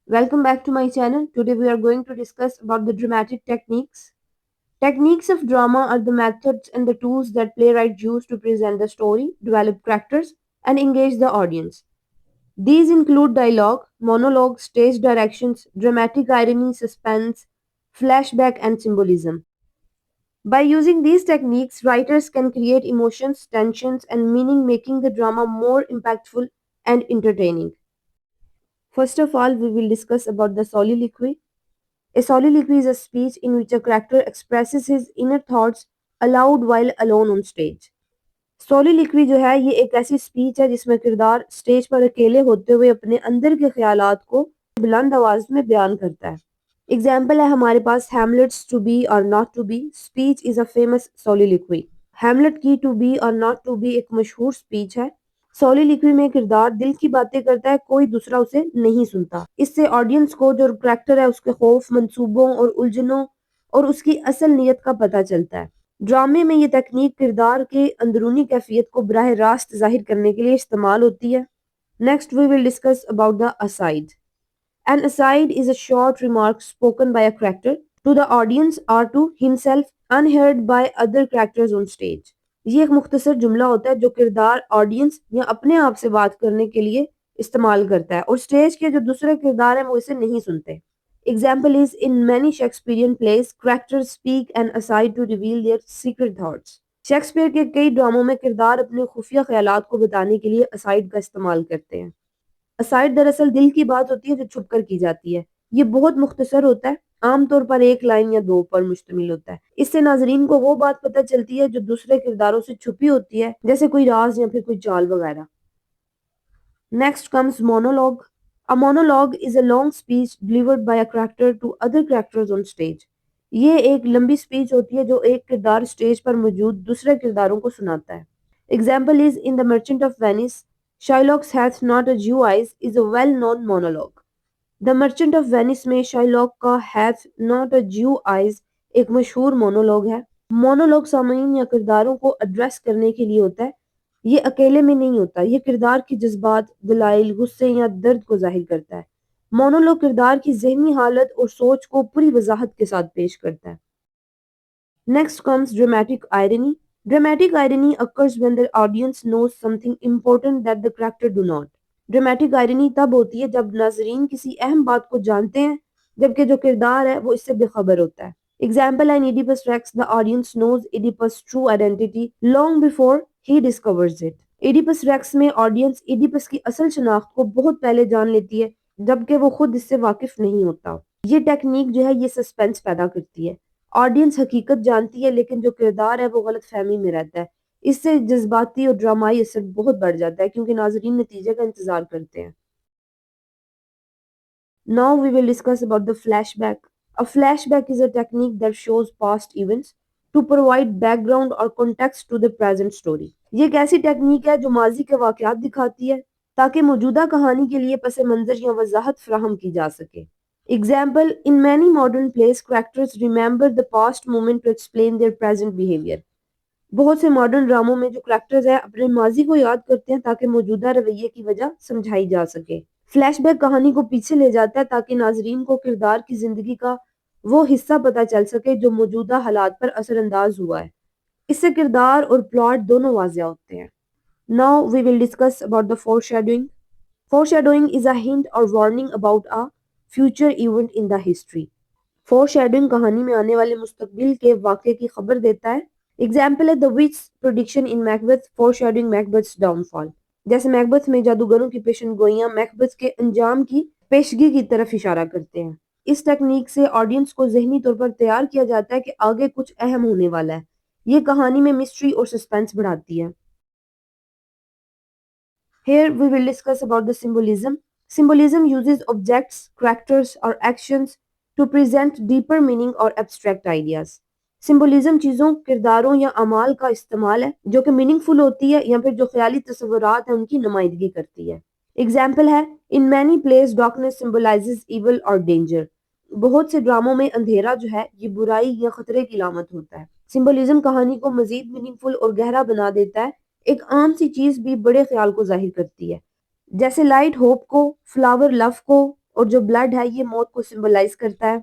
Welcome back to my channel. Today we are going to discuss about the dramatic techniques. Techniques of drama are the methods and the tools that playwrights use to present the story, develop characters, and engage the audience. These include dialogue, monologue, stage directions, dramatic irony, suspense, flashback, and symbolism. By using these techniques, writers can create emotions, tensions, and meaning, making the drama more impactful and entertaining. First of all, we will discuss about the soliloquy. A soliloquy is a speech in which a character expresses his inner thoughts aloud while alone on stage. सोलिलिक्वी जो है ये एक ऐसी speech है जिसमें किरदार stage पर अकेले होते हुए अपने अंदर के ख्यालात को बुलंद आवाज में बयान करता है. एग्जाम्पल है हमारे पास हैमलेट्स टू बी और not to be speech is a famous soliloquy. Hamlet की टू बी और नॉट टू बी एक मशहूर स्पीच है. सोलिलिक्वी में किरदार दिल की बातें करता है, कोई दूसरा उसे नहीं सुनता. इससे ऑडियंस को जो करेक्टर है उसके खौफ, मंसूबों और उलझनों और उसकी असल नीयत का पता चलता है. ड्रामे में ये तकनीक किरदार के अंदरूनी कैफियत को बराह रास्त जाहिर करने के लिए इस्तेमाल होती है. Next we will discuss about the aside. An aside is a short remark spoken by a character to the audience or to himself unheard by other characters on stage. ये एक मुख्तसर जुमला होता है जो किरदार ऑडियंस या अपने आप से बात करने के लिए इस्तेमाल करता है और स्टेज के जो दूसरे किरदार हैं वो इसे नहीं सुनते. Example is in many Shakespearean plays, characters speak an aside to reveal their secret thoughts. Shakespeare के कई ड्रामों में किरदार अपने खुफिया ख्यालात को बताने के लिए असाइड का इस्तेमाल करते हैं. असाइड दरअसल दिल की बात होती है जो छुप कर की जाती है. ये बहुत मुख्तसर होता है, आमतौर पर एक लाइन या दो पर मुश्तमिल होता है. इससे नाजरीन को वो बात पता चलती है जो दूसरे किरदारों से छुपी होती है, जैसे कोई राज या फिर कोई चाल वगैरह. Next comes monologue. A monologue is a long speech delivered by a character to other characters on stage. ये एक लंबी स्पीच होती है जो एक किरदार स्टेज पर मौजूद दूसरे किरदारों को सुनाता है. Example is in The Merchant of Venice, Shylock's hath not a Jew eyes is a well-known monologue. The Merchant of Venice में Shylock का hath not a Jew eyes एक मशहूर मोनोलॉग है. मोनोलॉग सामईन या किरदारों को एड्रेस करने के लिए होता है. ये अकेले में नहीं होता, ये किरदार की जज्बात, दलाइल, गुस्से या दर्द को जाहिर करता है. मोनोलॉग किरदार की ज़हनी हालत और सोच को पूरी वजाहत के साथ पेश करता है. Next comes dramatic irony. Dramatic irony occurs when the audience knows something important that the character do not. Dramatic irony तब होती है जब नाजरीन किसी अहम बात को जानते हैं जबकि जो किरदार है वो इससे बेखबर होता है. Example in Oedipus Rex, the audience knows Oedipus' true identity long before he discovers it. Oedipus Rex में ऑडियंस Oedipus की असल शनाख्त को बहुत पहले जान लेती है जबकि वो खुद इससे वाकिफ नहीं होता. ये टेक्निक जो है ये सस्पेंस पैदा करती है. ऑडियंस हकीकत जानती है लेकिन जो किरदार है वो गलत फहमी में रहता है. इससे जज्बाती और ड्रामाई असर बहुत बढ़ जाता है क्योंकि नाजरीन नतीजे का इंतजार करते हैं. Now we will discuss about the flashback. A flashback is a technique that shows past events to provide background or context to the present story. ये एक ऐसी टेक्निक है जो माजी के वाकयात दिखाती है ताकि मौजूदा कहानी के लिए पस मंजर या वजाहत फराहम की जा सके. Example, in many modern plays, characters remember the past moment to explain their present behavior. बहुत से मॉडर्न ड्रामों में जो करेक्टर्स हैं अपने माजी को याद करते हैं ताकि मौजूदा रवैये की वजह समझाई जा सके. फ्लैशबैक कहानी को पीछे ले जाता है ताकि नाजरीन को किरदार की जिंदगी का वो हिस्सा पता चल सके जो मौजूदा हालात पर असरअंदाज हुआ है. इससे किरदार और प्लॉट दोनों वाज़िया होते हैं. Now we will discuss about the foreshadowing. Foreshadowing is a hint और warning about a future event in the history. Foreshadowing कहानी में आने वाले मुस्तकबिल के वाक़े की खबर देता है. एग्जाम्पल है the witch prediction in Macbeth foreshadowing Macbeth's downfall. जैसे मैकबेथ में जादूगरों की पेशन गोइयां मैकबेथ के अंजाम की पेशगी की तरफ इशारा करते हैं. इस टेक्निक से ऑडियंस को ज़हनी तौर पर तैयार किया जाता है कि आगे कुछ अहम होने वाला है. ये कहानी में मिस्ट्री और सस्पेंस बढ़ाती है. Here we will discuss about the symbolism. Symbolism uses objects, characters or actions to present deeper meaning or abstract ideas. Symbolism चीज़ों, किरदारों या अमाल का इस्तेमाल है जो कि मीनिंगफुल होती है या फिर जो ख्याली तस्वुरात हैं उनकी नुमाइंदगी करती है. एग्जाम्पल है in many place darkness symbolizes evil और डेंजर. बहुत से ड्रामों में अंधेरा जो है ये बुराई या खतरे की लामत होता है. सिंबोलिज्म कहानी को मजीद मीनिंगफुल और गहरा बना देता है. एक आम सी चीज भी बड़े ख्याल को जाहिर करती है, जैसे लाइट होप को, फ्लावर लव को اور جو بلڈ ہے یہ موت کو سمبلائز کرتا ہے.